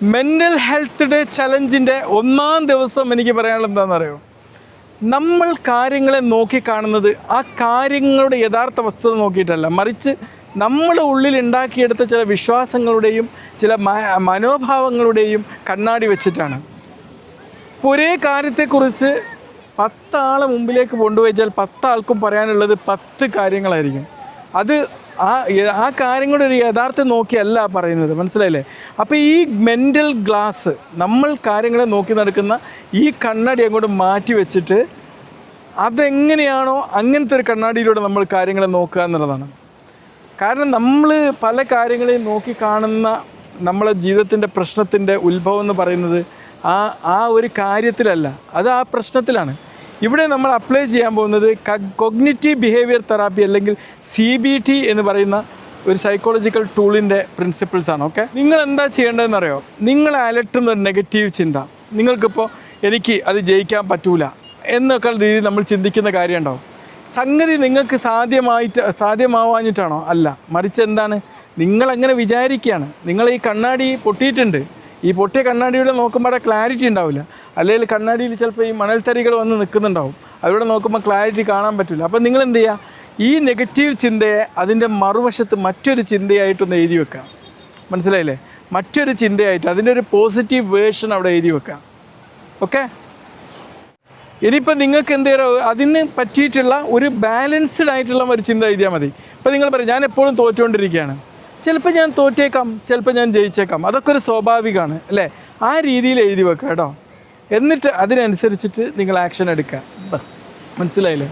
Mental health day ചലഞ്ചിൻ്റെ ഒന്നാം ദിവസം എനിക്ക് പറയാനുള്ളത് എന്താണെന്നറിയോ? നമ്മൾ കാര്യങ്ങളെ നോക്കിക്കാണുന്നത് ആ കാര്യങ്ങളുടെ യഥാർത്ഥ വസ്തുത നോക്കിയിട്ടല്ല, മറിച്ച് നമ്മുടെ ഉള്ളിൽ ഉണ്ടാക്കിയെടുത്ത ചില വിശ്വാസങ്ങളുടെയും ചില മനോഭാവങ്ങളുടെയും കണ്ണാടി വെച്ചിട്ടാണ്. ഇപ്പോൾ ഒരേ കാര്യത്തെക്കുറിച്ച് 10 ആളെ മുമ്പിലേക്ക് കൊണ്ടുപോയിച്ചാൽ 10 ആൾക്കും പറയാനുള്ളത് 10 കാര്യങ്ങളായിരിക്കും. അത് ആ കാര്യങ്ങളുടെ ഒരു യഥാർത്ഥം നോക്കിയല്ല പറയുന്നത്, മനസ്സിലായില്ലേ? അപ്പോൾ ഈ മെൻ്റൽ ഗ്ലാസ്, നമ്മൾ കാര്യങ്ങളെ നോക്കി നടക്കുന്ന ഈ കണ്ണാടി അങ്ങോട്ട് മാറ്റി വെച്ചിട്ട് അതെങ്ങനെയാണോ അങ്ങനത്തെ ഒരു കണ്ണാടിയിലൂടെ നമ്മൾ കാര്യങ്ങളെ നോക്കുക എന്നുള്ളതാണ്. കാരണം നമ്മൾ പല കാര്യങ്ങളെയും നോക്കി കാണുന്ന നമ്മളെ ജീവിതത്തിൻ്റെ പ്രശ്നത്തിൻ്റെ ഉത്ഭവം എന്ന് പറയുന്നത് ആ ഒരു കാര്യത്തിലല്ല, അത് ആ പ്രശ്നത്തിലാണ്. ഇവിടെ നമ്മൾ അപ്ലൈ ചെയ്യാൻ പോകുന്നത് കോഗ്നിറ്റീവ് ബിഹേവിയർ തെറാപ്പി അല്ലെങ്കിൽ CBT എന്ന് പറയുന്ന ഒരു സൈക്കോളജിക്കൽ ടൂളിൻ്റെ പ്രിൻസിപ്പിൾസാണ്. ഓക്കെ, നിങ്ങൾ എന്താ ചെയ്യേണ്ടതെന്നറിയോ? നിങ്ങളെ അലട്ടുന്ന നെഗറ്റീവ് ചിന്ത, നിങ്ങൾക്കിപ്പോൾ എനിക്ക് അത് ജയിക്കാൻ പറ്റൂല എന്നൊക്കെ രീതിയിൽ നമ്മൾ ചിന്തിക്കുന്ന കാര്യം ഉണ്ടാവും. സംഗതി നിങ്ങൾക്ക് സാധ്യമാവാഞ്ഞിട്ടാണോ? അല്ല, മറിച്ച് എന്താണ്, നിങ്ങളങ്ങനെ വിചാരിക്കുകയാണ്. നിങ്ങൾ ഈ കണ്ണാടി പൊട്ടിയിട്ടുണ്ട്, ഈ പൊട്ടിയ കണ്ണാടിയുടെ നോക്കുമ്പോൾ ക്ലാരിറ്റി ഉണ്ടാവില്ല. അല്ലെങ്കിൽ കണ്ണാടിയിൽ ചിലപ്പോൾ ഈ മണൽത്തരികൾ വന്ന് നിൽക്കുന്നുണ്ടാവും, അതിലൂടെ നോക്കുമ്പോൾ ക്ലാരിറ്റി കാണാൻ പറ്റില്ല. അപ്പോൾ നിങ്ങൾ എന്ത് ചെയ്യുക? ഈ നെഗറ്റീവ് ചിന്തയെ അതിൻ്റെ മറുവശത്ത് മറ്റൊരു ചിന്തയായിട്ടൊന്ന് എഴുതി വെക്കാം. മനസ്സിലായില്ലേ? മറ്റൊരു ചിന്തയായിട്ട് അതിൻ്റെ ഒരു പോസിറ്റീവ് വേർഷൻ അവിടെ എഴുതി വെക്കാം. ഓക്കെ, ഇനിയിപ്പോൾ നിങ്ങൾക്ക് എന്ത് ചെയ്യുക? അതിന് പറ്റിയിട്ടുള്ള ഒരു ബാലൻസ്ഡ് ആയിട്ടുള്ള ഒരു ചിന്ത എഴുതിയാൽ മതി. ഇപ്പോൾ നിങ്ങൾ പറയും ഞാൻ എപ്പോഴും തോറ്റുകൊണ്ടിരിക്കുകയാണ്, ചിലപ്പോൾ ഞാൻ തോറ്റേക്കാം, ചിലപ്പോൾ ഞാൻ ജയിച്ചേക്കാം, അതൊക്കെ ഒരു സ്വാഭാവികമാണ് അല്ലേ? ആ രീതിയിൽ എഴുതി വെക്കുക കേട്ടോ. എന്നിട്ട് അതിനനുസരിച്ചിട്ട് നിങ്ങൾ ആക്ഷൻ എടുക്കുക. മനസ്സിലായില്ലേ?